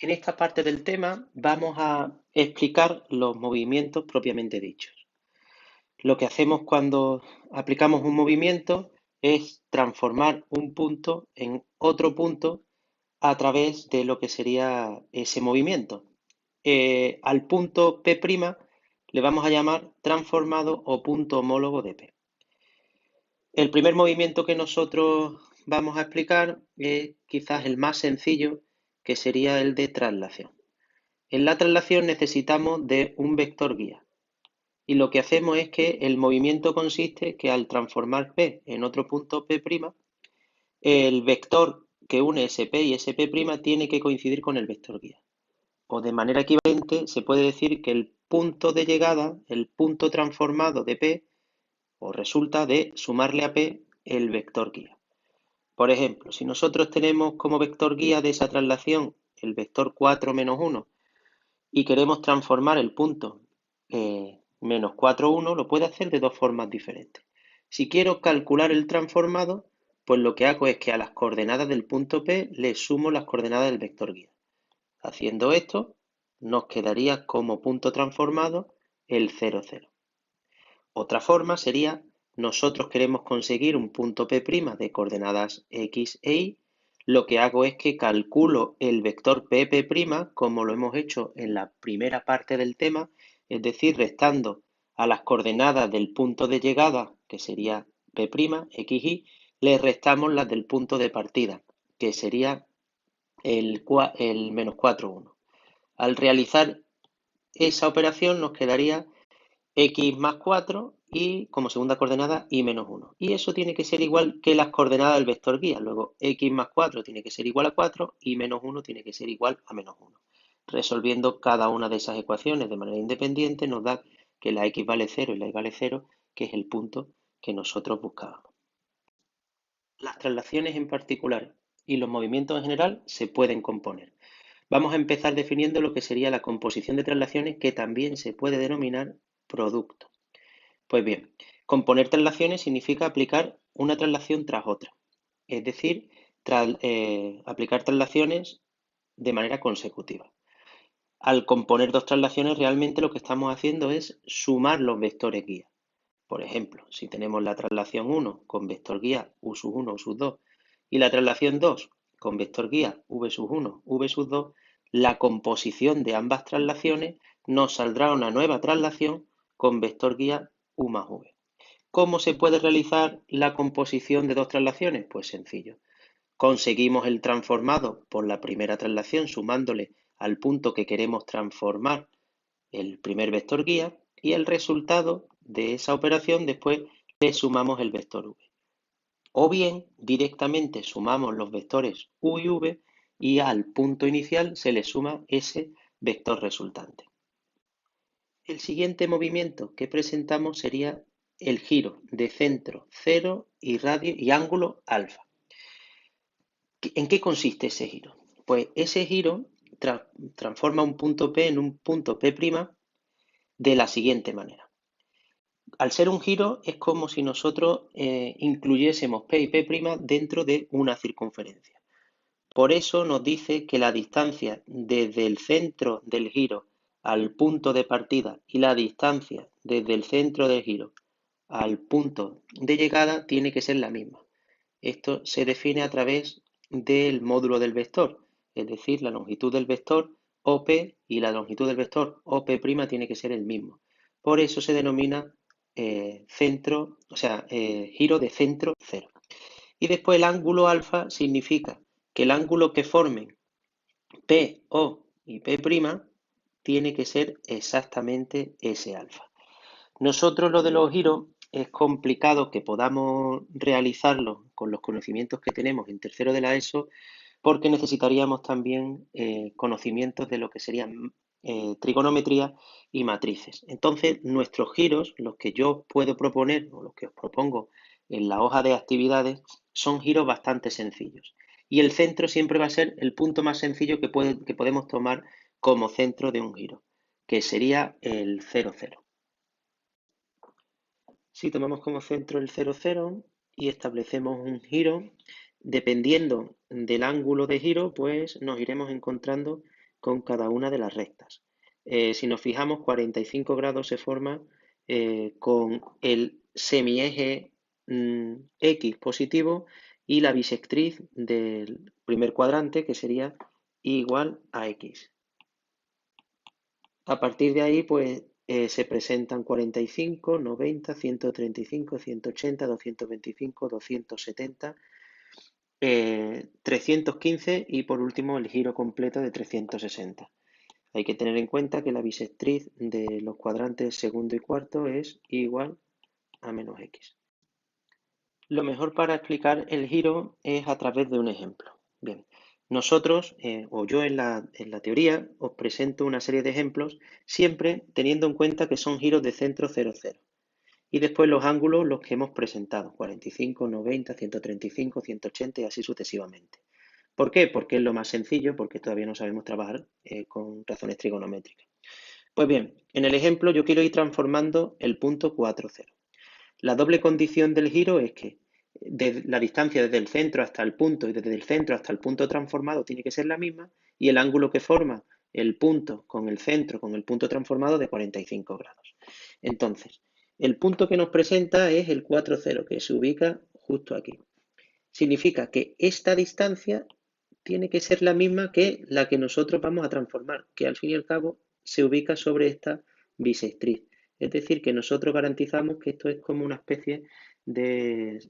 En esta parte del tema vamos a explicar los movimientos propiamente dichos. Lo que hacemos cuando aplicamos un movimiento es transformar un punto en otro punto a través de lo que sería ese movimiento. Al punto P' le vamos a llamar transformado o punto homólogo de P. El primer movimiento que nosotros vamos a explicar es quizás el más sencillo, que sería el de traslación. En la traslación necesitamos de un vector guía y lo que hacemos es que el movimiento consiste que al transformar P en otro punto P', el vector que une SP y SP' tiene que coincidir con el vector guía. O de manera equivalente se puede decir que el punto de llegada, el punto transformado de P, o resulta de sumarle a P el vector guía. Por ejemplo, si nosotros tenemos como vector guía de esa traslación el vector 4 menos 1 y queremos transformar el punto menos 4, 1, lo puedo hacer de dos formas diferentes. Si quiero calcular el transformado, pues lo que hago es que a las coordenadas del punto P le sumo las coordenadas del vector guía. Haciendo esto, nos quedaría como punto transformado el 0, 0. Otra forma sería, nosotros queremos conseguir un punto P' de coordenadas X e Y, lo que hago es que calculo el vector P', como lo hemos hecho en la primera parte del tema, es decir, restando a las coordenadas del punto de llegada, que sería P', X, Y, le restamos las del punto de partida, que sería el menos 4, 1. Al realizar esa operación nos quedaría X más 4 y como segunda coordenada Y menos 1. Y eso tiene que ser igual que las coordenadas del vector guía. Luego X más 4 tiene que ser igual a 4 y menos 1 tiene que ser igual a menos 1. Resolviendo cada una de esas ecuaciones de manera independiente nos da que la X vale 0 y la Y vale 0, que es el punto que nosotros buscábamos. Las traslaciones en particular y los movimientos en general se pueden componer. Vamos a empezar definiendo lo que sería la composición de traslaciones, que también se puede denominar producto. Pues bien, componer traslaciones significa aplicar una traslación tras otra, es decir, aplicar traslaciones de manera consecutiva. Al componer dos traslaciones, realmente lo que estamos haciendo es sumar los vectores guía. Por ejemplo, si tenemos la traslación 1 con vector guía u sub 1, u sub 2 y la traslación 2 con vector guía v sub 1, v sub 2, la composición de ambas traslaciones nos saldrá una nueva traslación con vector guía u más v. ¿Cómo se puede realizar la composición de dos traslaciones? Pues sencillo. Conseguimos el transformado por la primera traslación sumándole al punto que queremos transformar el primer vector guía y el resultado de esa operación después le sumamos el vector v. O bien directamente sumamos los vectores u y v y al punto inicial se le suma ese vector resultante. El siguiente movimiento que presentamos sería el giro de centro 0 y radio y ángulo alfa. ¿En qué consiste ese giro? Pues ese giro transforma un punto P en un punto P' de la siguiente manera. Al ser un giro es como si nosotros incluyésemos P y P' dentro de una circunferencia. Por eso nos dice que la distancia desde el centro del giro al punto de partida y la distancia desde el centro del giro al punto de llegada tiene que ser la misma. Esto se define a través del módulo del vector, es decir, la longitud del vector OP y la longitud del vector OP' tiene que ser el mismo. Por eso se denomina giro de centro cero. Y después el ángulo alfa significa que el ángulo que formen P, O y P' tiene que ser exactamente ese alfa. Nosotros lo de los giros es complicado que podamos realizarlo con los conocimientos que tenemos en tercero de la ESO, porque necesitaríamos también conocimientos de lo que serían trigonometría y matrices. Entonces, nuestros giros, los que yo puedo proponer o los que os propongo en la hoja de actividades, son giros bastante sencillos. Y el centro siempre va a ser el punto más sencillo que podemos tomar como centro de un giro, que sería el 0, 0. Si tomamos como centro el 0, 0 y establecemos un giro, dependiendo del ángulo de giro, pues nos iremos encontrando con cada una de las rectas. Si nos fijamos, 45 grados se forma con el semieje X positivo y la bisectriz del primer cuadrante, que sería igual a X. A partir de ahí, pues se presentan 45, 90, 135, 180, 225, 270, 315 y por último el giro completo de 360. Hay que tener en cuenta que la bisectriz de los cuadrantes segundo y cuarto es igual a menos X. Lo mejor para explicar el giro es a través de un ejemplo. Bien, nosotros, o yo en la teoría, os presento una serie de ejemplos, siempre teniendo en cuenta que son giros de centro 0, 0. Y después los ángulos los que hemos presentado, 45, 90, 135, 180 y así sucesivamente. ¿Por qué? Porque es lo más sencillo, porque todavía no sabemos trabajar con razones trigonométricas. Pues bien, en el ejemplo yo quiero ir transformando el punto 4, 0. La doble condición del giro es que la distancia desde el centro hasta el punto y desde el centro hasta el punto transformado tiene que ser la misma y el ángulo que forma el punto con el centro con el punto transformado de 45 grados. Entonces, el punto que nos presenta es el 4, 0, que se ubica justo aquí. Significa que esta distancia tiene que ser la misma que la que nosotros vamos a transformar, que al fin y al cabo se ubica sobre esta bisectriz. Es decir, que nosotros garantizamos que esto es como una especie de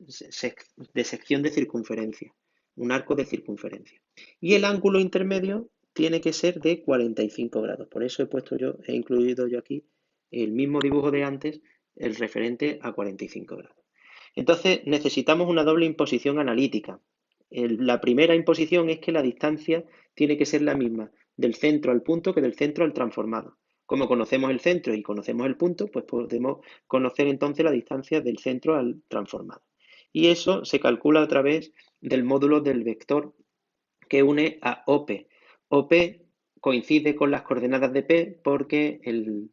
sección de circunferencia, un arco de circunferencia. Y el ángulo intermedio tiene que ser de 45 grados. Por eso he incluido yo aquí el mismo dibujo de antes, el referente a 45 grados. Entonces necesitamos una doble imposición analítica. La primera imposición es que la distancia tiene que ser la misma del centro al punto que del centro al transformado. Como conocemos el centro y conocemos el punto, pues podemos conocer entonces la distancia del centro al transformado. Y eso se calcula a través del módulo del vector que une a OP. OP coincide con las coordenadas de P porque el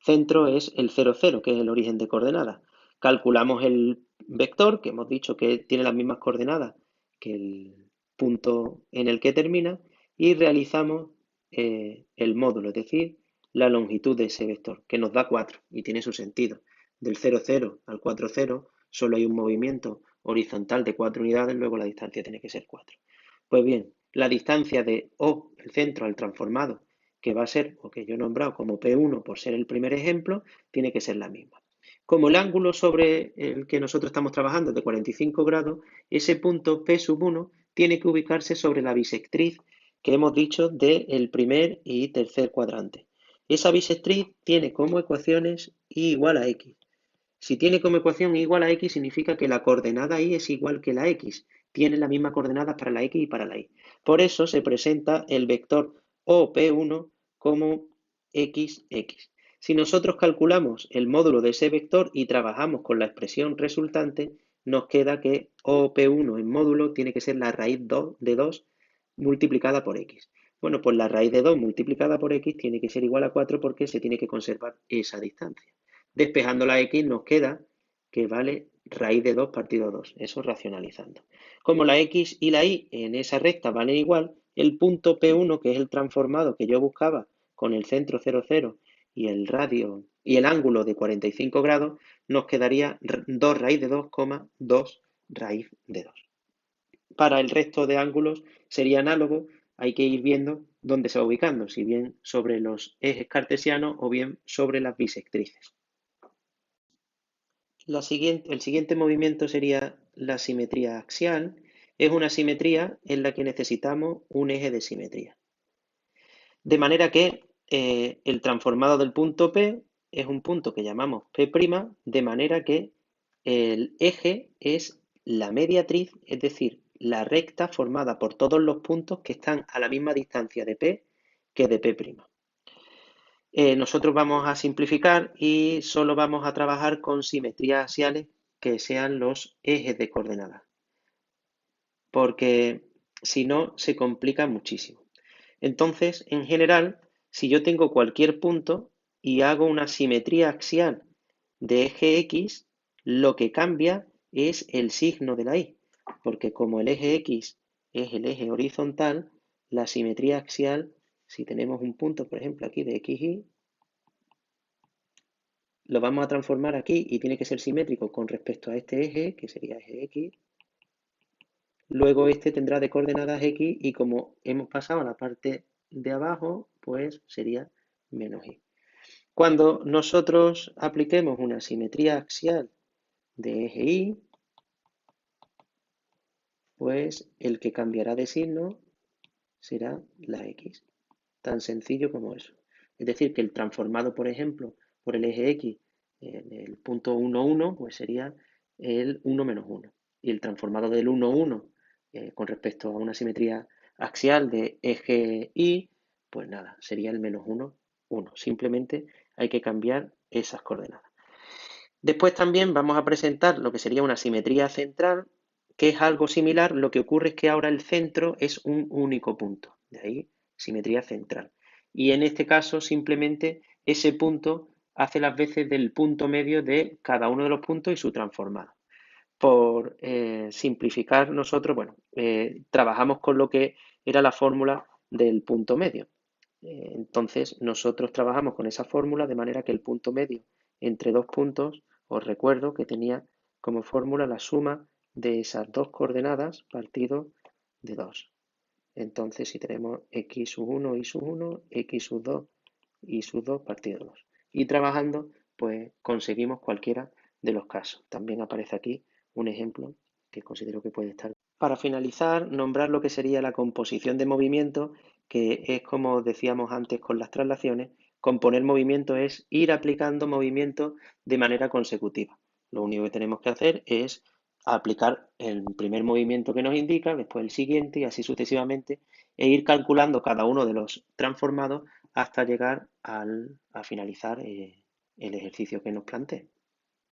centro es el 0, 0, que es el origen de coordenadas. Calculamos el vector, que hemos dicho que tiene las mismas coordenadas que el punto en el que termina, y realizamos el módulo, es decir, la longitud de ese vector, que nos da 4, y tiene su sentido. Del 0, 0 al 4, 0 solo hay un movimiento horizontal de 4 unidades, luego la distancia tiene que ser 4. Pues bien, la distancia de O, el centro, al transformado, que va a ser, o que yo he nombrado como P1 por ser el primer ejemplo, tiene que ser la misma. Como el ángulo sobre el que nosotros estamos trabajando es de 45 grados, ese punto P sub 1 tiene que ubicarse sobre la bisectriz que hemos dicho del primer y tercer cuadrante. Esa bisectriz tiene como ecuaciones y igual a X. Si tiene como ecuación y igual a X, significa que la coordenada Y es igual que la X. Tiene la misma coordenada para la X y para la Y. Por eso se presenta el vector OP1 como XX. Si nosotros calculamos el módulo de ese vector y trabajamos con la expresión resultante, nos queda que OP1 en módulo tiene que ser la raíz de 2 multiplicada por X. Bueno, pues la raíz de 2 multiplicada por X tiene que ser igual a 4 porque se tiene que conservar esa distancia. Despejando la X nos queda que vale raíz de 2 partido 2, eso racionalizando. Como la X y la Y en esa recta valen igual, el punto P1, que es el transformado que yo buscaba con el centro 0, 0 y el radio y el ángulo de 45 grados, nos quedaría 2 raíz de 2, 2 raíz de 2. Para el resto de ángulos sería análogo, hay que ir viendo dónde se va ubicando, si bien sobre los ejes cartesianos o bien sobre las bisectrices. El siguiente movimiento sería la simetría axial. Es una simetría en la que necesitamos un eje de simetría. De manera que el transformado del punto P es un punto que llamamos P', de manera que el eje es la mediatriz, es decir, la recta formada por todos los puntos que están a la misma distancia de P que de P'. Nosotros vamos a simplificar y solo vamos a trabajar con simetrías axiales que sean los ejes de coordenadas, porque si no se complica muchísimo. Entonces, en general, si yo tengo cualquier punto y hago una simetría axial de eje X, lo que cambia es el signo de la Y, porque como el eje X es el eje horizontal, la simetría axial Si tenemos un punto, por ejemplo, aquí de x, y, lo vamos a transformar aquí y tiene que ser simétrico con respecto a este eje, que sería eje x. Luego este tendrá de coordenadas x y como hemos pasado a la parte de abajo, pues sería menos y. Cuando nosotros apliquemos una simetría axial de eje y, pues el que cambiará de signo será la x. Tan sencillo como eso. Es decir, que el transformado, por ejemplo, por el eje x en el punto 1, 1, pues sería el 1 menos 1. Y el transformado del 1, 1 con respecto a una simetría axial de eje y, pues nada, sería el menos 1, 1. Simplemente hay que cambiar esas coordenadas. Después también vamos a presentar lo que sería una simetría central, que es algo similar. Lo que ocurre es que ahora el centro es un único punto. De ahí, simetría central. Y en este caso, simplemente ese punto hace las veces del punto medio de cada uno de los puntos y su transformado. Por simplificar nosotros, bueno, trabajamos con lo que era la fórmula del punto medio. Entonces, nosotros trabajamos con esa fórmula de manera que el punto medio entre dos puntos, os recuerdo que tenía como fórmula la suma de esas dos coordenadas partido de 2. Entonces, si tenemos x sub 1 y sub 1, x sub 2 y sub 2 partido 2. Y trabajando, pues conseguimos cualquiera de los casos. También aparece aquí un ejemplo que considero que puede estar. Para finalizar, nombrar lo que sería la composición de movimiento, que es como decíamos antes con las traslaciones, componer movimiento es ir aplicando movimiento de manera consecutiva. Lo único que tenemos que hacer es aplicar el primer movimiento que nos indica, después el siguiente y así sucesivamente, e ir calculando cada uno de los transformados hasta llegar a finalizar el ejercicio que nos plantee.